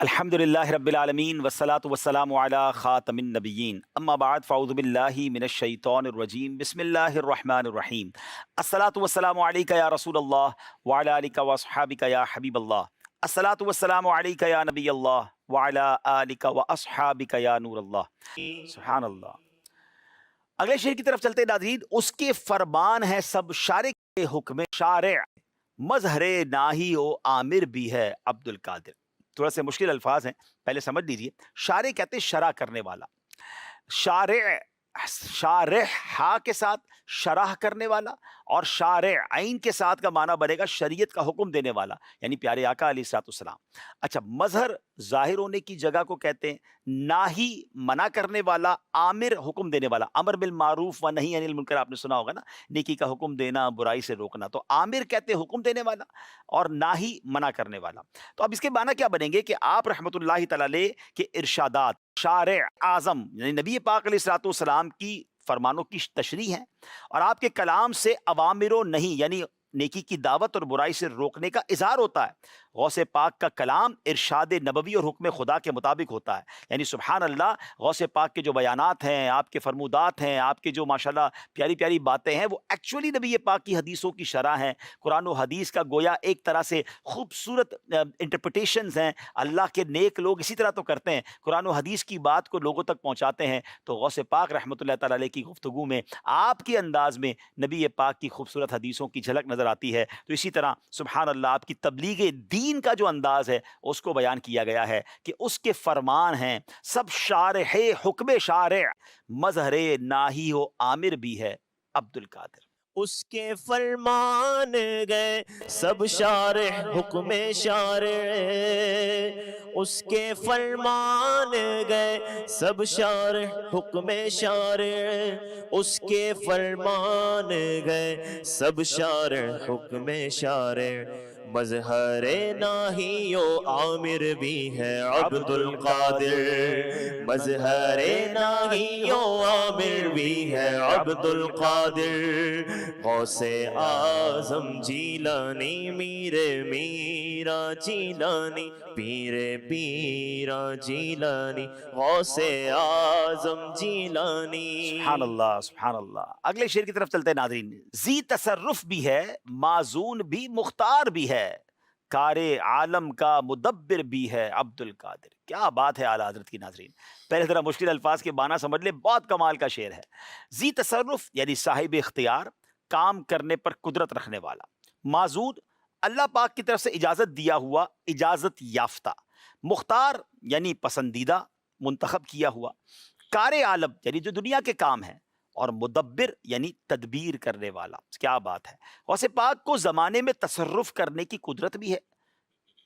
الحمدللہ رب العالمین والصلاة والسلام علی خاتم النبیین اما بعد فاعوذ باللہ من الشیطان الرجیم بسم اللہ الرحمن الرحیم الصلاة والسلام علیک یا رسول اللہ وعلی آلک واصحابک یا حبیب اللہ الصلاة والسلام علیک یا نبی اللہ وعلی آلک واصحابک یا نور اللہ سبحان اللہ۔ اگلے شعر کی طرف چلتے ہیں ناظرین۔ اس کے فرمان ہے سب شارع کے حکم شارع، مظہر ناہی و عامر بھی ہے عبد القادر۔ تھوڑا سے مشکل الفاظ ہیں، پہلے سمجھ لیجیے۔ شارع کہتے ہیں شرح کرنے والا، شارع شارح ہا کے ساتھ شرح کرنے والا، اور شارع عین کے ساتھ کا معنی بنے گا شریعت کا حکم دینے والا، یعنی پیارے آقا علیہ الصلوۃ والسلام۔ اچھا، مظہر ظاہر ہونے کی جگہ کو کہتے ہیں، ناہی منع کرنے والا، عامر حکم دینے والا۔ امر بالمعروف و نہی عن المنکر آپ نے سنا ہوگا نا، نیکی کا حکم دینا، برائی سے روکنا۔ تو عامر کہتے ہیں حکم دینے والا، اور ناہی منع کرنے والا۔ تو اب اس کے معنی کیا بنیں گے کہ آپ رحمۃ اللہ تعالی علیہ کے ارشادات، شارع اعظم یعنی نبی پاک علیہ الصلوۃ والسلام کی فرمانوں کی تشریح ہے، اور آپ کے کلام سے اوامر و نہیں یعنی نیکی کی دعوت اور برائی سے روکنے کا اظہار ہوتا ہے۔ غوث پاک کا کلام ارشاد نبوی اور حکم خدا کے مطابق ہوتا ہے، یعنی سبحان اللہ، غوث پاک کے جو بیانات ہیں، آپ کے فرمودات ہیں، آپ کے جو ماشاءاللہ پیاری پیاری باتیں ہیں، وہ ایکچولی نبی پاک کی حدیثوں کی شرح ہیں۔ قرآن و حدیث کا گویا ایک طرح سے خوبصورت انٹرپریٹیشنز ہیں۔ اللہ کے نیک لوگ اسی طرح تو کرتے ہیں، قرآن و حدیث کی بات کو لوگوں تک پہنچاتے ہیں۔ تو غوث پاک رحمۃ اللہ تعالی علیہ کی گفتگو میں آپ کے انداز میں نبی پاک کی خوبصورت حدیثوں کی جھلک نظر آتی ہے۔ تو اسی طرح سبحان اللہ، آپ کی تبلیغ دین کا جو انداز ہے اس کو بیان کیا گیا ہے کہ اس کے فرمان ہیں سب شارح حکم شارع، مظہر ناہی و عامر بھی ہے عبد القادر۔ اس کے فرمان گئے سب شارح حکم شارع، اس کے فرمان گئے سب شارح حکم شارع، اس کے فرمان گئے سب شارح حکم شارع، مظہر ناہی و عامر بھی ہے عبد القادر، مظہر ناہی و عامر بھی ہے عبد القادر، غوث اعظم جیلانی میر میرا جیلانی، پیر پیرا جیلانی، غوث اعظم جیلانی۔ سبحان اللہ سبحان اللہ۔ اگلے شعر کی طرف چلتے ہیں ناظرین۔ ذی تصرف بھی ہے، معزون بھی، مختار بھی ہے، کار عالم کا مدبر بھی ہے عبد القادر۔ کیا بات ہے اعلیٰ حضرت کی ناظرین۔ پہلے ذرا مشکل الفاظ کے معنی سمجھ لیں، بہت کمال کا شعر ہے۔ ذی تصرف یعنی صاحب اختیار، کام کرنے پر قدرت رکھنے والا، معزون اللہ پاک کی طرف سے اجازت دیا ہوا، اجازت یافتہ، مختار یعنی پسندیدہ، منتخب کیا ہوا، کار عالم یعنی جو دنیا کے کام ہیں، اور مدبر یعنی تدبیر کرنے والا۔ کیا بات ہے۔ غوث پاک کو زمانے میں تصرف کرنے کی قدرت بھی ہے،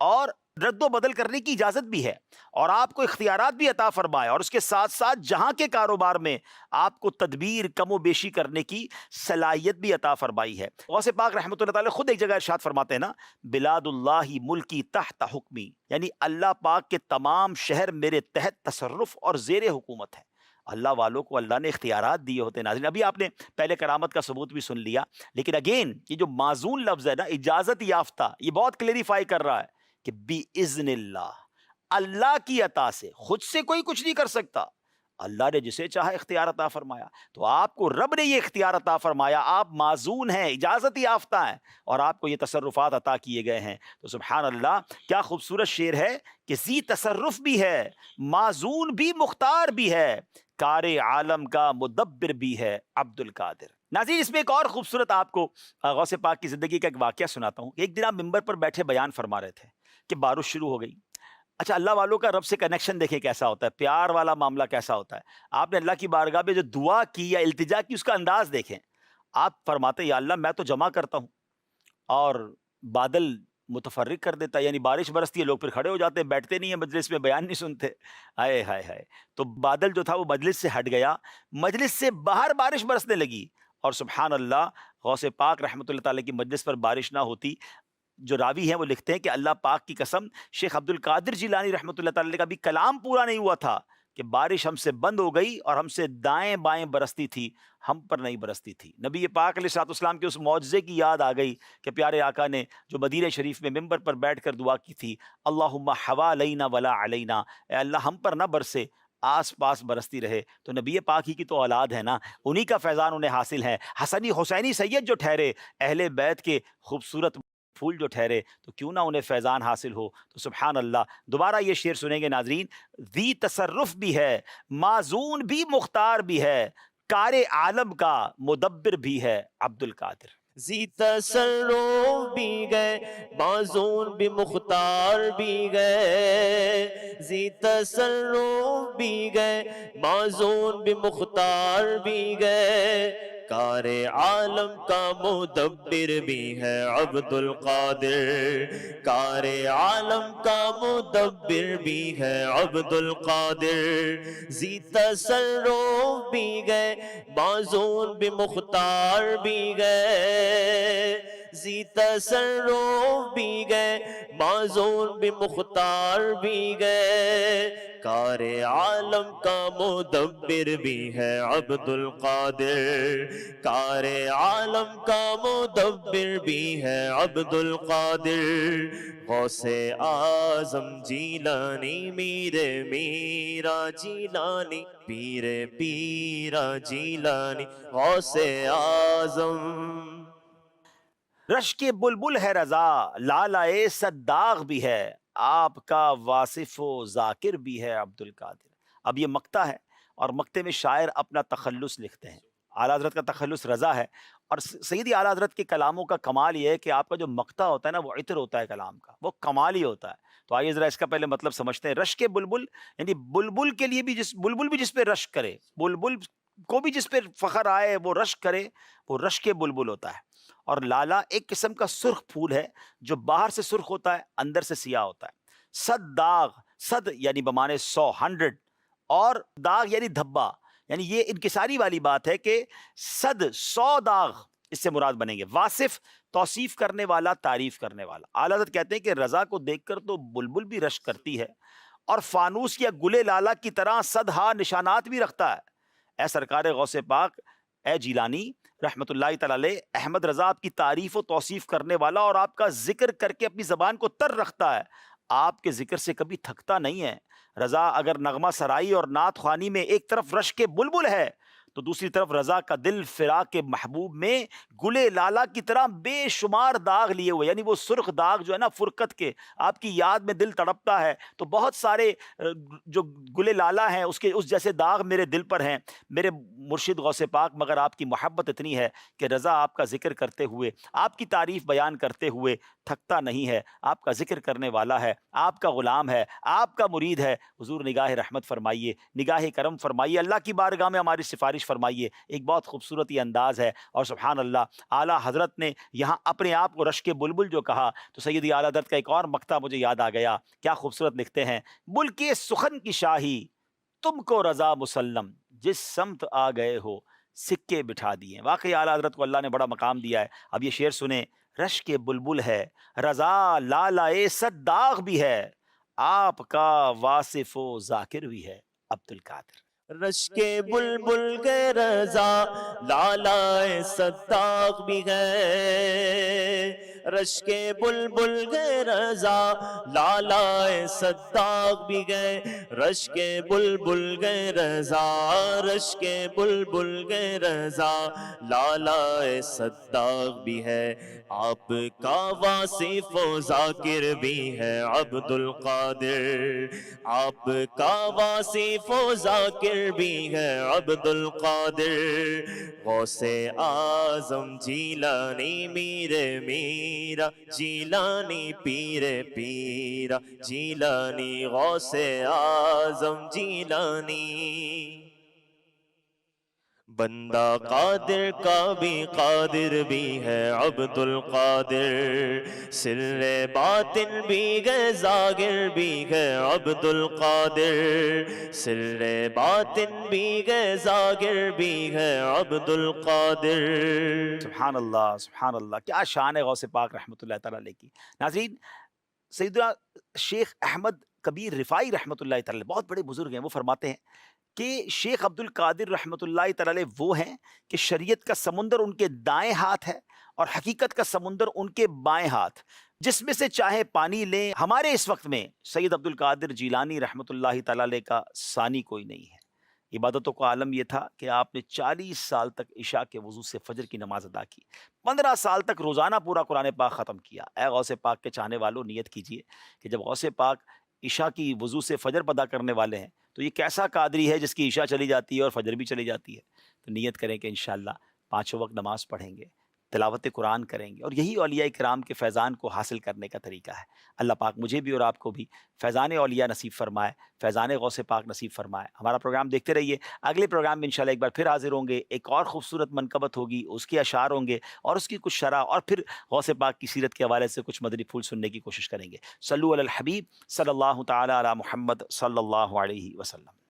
اور رد و بدل کرنے کی اجازت بھی ہے، اور آپ کو اختیارات بھی عطا فرمائے، اور اس کے ساتھ ساتھ جہاں کے کاروبار میں آپ کو تدبیر کم و بیشی کرنے کی صلاحیت بھی عطا فرمائی ہے۔ غوث پاک رحمۃ اللہ تعالی خود ایک جگہ ارشاد فرماتے ہیں نا، بلاد اللہ ملکی تحت حکمی، یعنی اللہ پاک کے تمام شہر میرے تحت تصرف اور زیر حکومت ہے۔ اللہ والوں کو اللہ نے اختیارات دیے ہوتے ہیں ناظرین۔ ابھی آپ نے پہلے کرامت کا ثبوت بھی سن لیا، لیکن اگین یہ جو معزون لفظ ہے نا، اجازت یافتہ، یہ بہت کلیریفائی کر رہا ہے کہ بِإِذْنِ اللہ، اللہ کی عطا سے، خود سے کوئی کچھ نہیں کر سکتا۔ اللہ نے جسے چاہا اختیار عطا فرمایا، تو آپ کو رب نے یہ اختیار عطا فرمایا، آپ معزون ہیں، اجازت یافتہ ہیں، اور آپ کو یہ تصرفات عطا کیے گئے ہیں۔ تو سبحان اللہ، کیا خوبصورت شعر ہے کہ ذی تصرف بھی ہے، معزون بھی، مختار بھی ہے، کار عالم کا مدبر بھی ہے عبد القادر۔ ناظرین، اس میں ایک اور خوبصورت آپ کو غوث پاک کی زندگی کا ایک واقعہ سناتا ہوں۔ ایک دن آپ ممبر پر بیٹھے بیان فرما رہے تھے کہ بارش شروع ہو گئی۔ اچھا، اللہ والوں کا رب سے کنیکشن دیکھیں کیسا ہوتا ہے، پیار والا معاملہ کیسا ہوتا ہے۔ آپ نے اللہ کی بارگاہ میں جو دعا کی یا التجا کی، اس کا انداز دیکھیں۔ آپ فرماتے یا اللہ میں تو جمع کرتا ہوں، اور بادل متفرق کر دیتا ہے، یعنی بارش برستی ہے، لوگ پھر کھڑے ہو جاتے ہیں، بیٹھتے نہیں ہیں مجلس میں، بیان نہیں سنتے۔ ہائے ہائے ہائے۔ تو بادل جو تھا وہ مجلس سے ہٹ گیا، مجلس سے باہر بارش برسنے لگی، اور سبحان اللہ، غوث پاک رحمۃ اللہ تعالیٰ کی مجلس پر بارش نہ ہوتی۔ جو راوی ہیں وہ لکھتے ہیں کہ اللہ پاک کی قسم، شیخ عبد القادر جیلانی رحمۃ اللہ تعالیٰ کا بھی کلام پورا نہیں ہوا تھا کہ بارش ہم سے بند ہو گئی اور ہم سے دائیں بائیں برستی تھی، ہم پر نہیں برستی تھی۔ نبی پاک علیہ الصلوۃ والسلام کے اس معجزے کی یاد آ گئی کہ پیارے آقا نے جو مدینہ شریف میں ممبر پر بیٹھ کر دعا کی تھی، اللہم حوالینا ولا علینا، اے اللہ ہم پر نہ برسے، آس پاس برستی رہے۔ تو نبی پاک ہی کی تو اولاد ہے نا، انہی کا فیضان انہیں حاصل ہے۔ حسنی حسینی سید جو ٹھہرے، اہل بیت کے خوبصورت پھول جو ٹھہرے، تو کیوں نہ انہیں فیضان حاصل ہو۔ تو سبحان اللہ، دوبارہ یہ شعر سنیں گے ناظرین۔ ذی تصرف بھی ہے، معزون بھی مختار بھی ہے، کار عالم کا مدبر بھی ہے عبد القادر۔ زی تصرف بھی گئے، معزون بھی مختار بھی گئے، زی تصرف بھی گئے، معزون بھی مختار بھی گئے، کار عالم کا مدبر بھی ہے عبد القادر، کار عالم کا مدبر بھی ہے عبد القادر، زی تصرف بھی گئے، معزون بھی مختار بھی گئے، زی تصرف بھی گئے، معزون بھی مختار بھی گئے، کار عالم کا مدبر بھی ہے عبد القادر، کار عالم کا مدبر بھی ہے عبد القادر، غوث اعظم جیلانی میرے میرا جیلانی، پیر پیرا جیلانی، غوث اعظم۔ رشک بلبل ہے رضا، لالائے صداغ بھی ہے، آپ کا واصف و ذاکر بھی ہے عبد القادر۔ اب یہ مقطع ہے اور مقطع میں شاعر اپنا تخلص لکھتے ہیں۔ اعلیٰ حضرت کا تخلص رضا ہے، اور سیدی اعلیٰ حضرت کے کلاموں کا کمال یہ ہے کہ آپ کا جو مقطع ہوتا ہے نا، وہ عطر ہوتا ہے کلام کا، وہ کمال ہی ہوتا ہے۔ تو آئیے ذرا اس کا پہلے مطلب سمجھتے ہیں۔ رشک بلبل یعنی بلبل کے لیے بھی، بلبل بھی جس پہ رشک کرے، بلبل کو بھی جس پہ فخر آئے وہ رشک کرے، وہ رشک بلبل ہوتا ہے۔ اور لالا ایک قسم کا سرخ پھول ہے جو باہر سے سرخ ہوتا ہے، اندر سے سیاہ ہوتا ہے۔ صد داغ، صد یعنی بمانے 100 100، اور داغ یعنی دھبا، یعنی یہ انکساری والی بات ہے کہ 100 داغ اس سے مراد بنیں گے۔ واصف توصیف کرنے والا، تعریف کرنے والا۔ اعلیٰ حضرت کہتے ہیں کہ رضا کو دیکھ کر تو بلبل بھی رشک کرتی ہے، اور فانوس یا گلے لالا کی طرح صدہا نشانات بھی رکھتا ہے۔ اے سرکار غوث پاک، اے جیلانی رحمت اللہ تعالی علیہ، احمد رضا آپ کی تعریف و توصیف کرنے والا اور آپ کا ذکر کر کے اپنی زبان کو تر رکھتا ہے، آپ کے ذکر سے کبھی تھکتا نہیں ہے۔ رضا اگر نغمہ سرائی اور نعت خوانی میں ایک طرف رشک بلبل ہے، تو دوسری طرف رضا کا دل فراق کے محبوب میں گلے لالا کی طرح بے شمار داغ لیے ہوئے، یعنی وہ سرخ داغ جو ہے نا فرقت کے، آپ کی یاد میں دل تڑپتا ہے تو بہت سارے جو گلے لالا ہیں اس جیسے داغ میرے دل پر ہیں میرے مرشد غوث پاک، مگر آپ کی محبت اتنی ہے کہ رضا آپ کا ذکر کرتے ہوئے، آپ کی تعریف بیان کرتے ہوئے تھکتا نہیں ہے، آپ کا ذکر کرنے والا ہے، آپ کا غلام ہے، آپ کا مرید ہے۔ حضور نگاہ رحمت فرمائیے، نگاہ کرم فرمائیے، اللہ کی بارگاہ میں ہماری سفارش فرمائیے۔ ایک بہت خوبصورت یہ انداز ہے، اور سبحان اللہ اعلیٰ حضرت نے یہاں اپنے آپ کو رشک بلبل جو کہا، تو سیدی اعلیٰ حضرت کا ایک اور مقطع مجھے یاد آ گیا، کیا خوبصورت لکھتے ہیں۔ ملک سخن کی شاہی تم کو رضا مسلم، جس سمت آ گئے ہو سکے بٹھا دیے۔ واقعی اعلیٰ حضرت کو اللہ نے بڑا مقام دیا ہے۔ اب یہ شعر سنیں۔ رشک بلبل ہے رضا، لالائے صداغ بھی ہے، آپ کا واصف و ذاکر بھی ہے عبد القادر۔ رشک بلبل کے رضا، لالائے صداق بھی ہے، رشک بلبل کے رضا، لالائے صداق بھی گئے، رشک بلبل کے رضا، رشک بلبل کے رضا، لالائے صداق بھی ہے، آپ کا واصف و ذاکر بھی ہے عبد القادر، آپ کا واصف و ذاکر بھی ہے عبد القادر، غوث اعظم جیلانی میرے میرا جیلانی، پیر پیرا جیلانی، غوث اعظم جیلانی۔ بندہ قادر کا بھی قادر بھی ہے عبد القادر، سر باطن بھی ہے ذاکر بھی ہے عبد القادر، سر باطن بھی ہے ذاکر بھی ہے عبد القادر۔ سبحان اللہ، سبحان اللہ، کیا شان ہے غوث پاک رحمۃ اللہ تعالی علیہ کی۔ ناظرین، سیدنا شیخ احمد کبیر رفاعی رحمۃ اللہ تعالی علیہ، بہت بڑے بزرگ ہیں، وہ فرماتے ہیں کہ شیخ عبد القادر رحمۃ اللہ تعالی علیہ وہ ہیں کہ شریعت کا سمندر ان کے دائیں ہاتھ ہے اور حقیقت کا سمندر ان کے بائیں ہاتھ، جس میں سے چاہے پانی لیں۔ ہمارے اس وقت میں سید عبد القادر جیلانی رحمۃ اللہ تعالی علیہ کا ثانی کوئی نہیں ہے۔ عبادتوں کا عالم یہ تھا کہ آپ نے 40 سال تک عشاء کے وضو سے فجر کی نماز ادا کی، 15 سال تک روزانہ پورا قرآن پاک ختم کیا۔ اے غوث پاک کے چاہنے والوں، نیت کیجئے کہ جب غوث پاک عشاء کی وضو سے فجر ادا کرنے والے ہیں تو یہ کیسا قادری ہے جس کی عشاء چلی جاتی ہے اور فجر بھی چلی جاتی ہے۔ تو نیت کریں کہ انشاءاللہ پانچوں وقت نماز پڑھیں گے، تلاوت قرآن کریں گے، اور یہی اولیاء کرام کے فیضان کو حاصل کرنے کا طریقہ ہے۔ اللہ پاک مجھے بھی اور آپ کو بھی فیضان اولیاء نصیب فرمائے، فیضان غوث پاک نصیب فرمائے۔ ہمارا پروگرام دیکھتے رہیے، اگلے پروگرام میں انشاءاللہ ایک بار پھر حاضر ہوں گے، ایک اور خوبصورت منقبت ہوگی، اس کے اشعار ہوں گے اور اس کی کچھ شرح، اور پھر غوث پاک کی سیرت کے حوالے سے کچھ مدنی پھول سننے کی کوشش کریں گے۔ صلو علی الحبیب صلی اللہ تعالی علی محمد صلی اللہ علیہ وسلم۔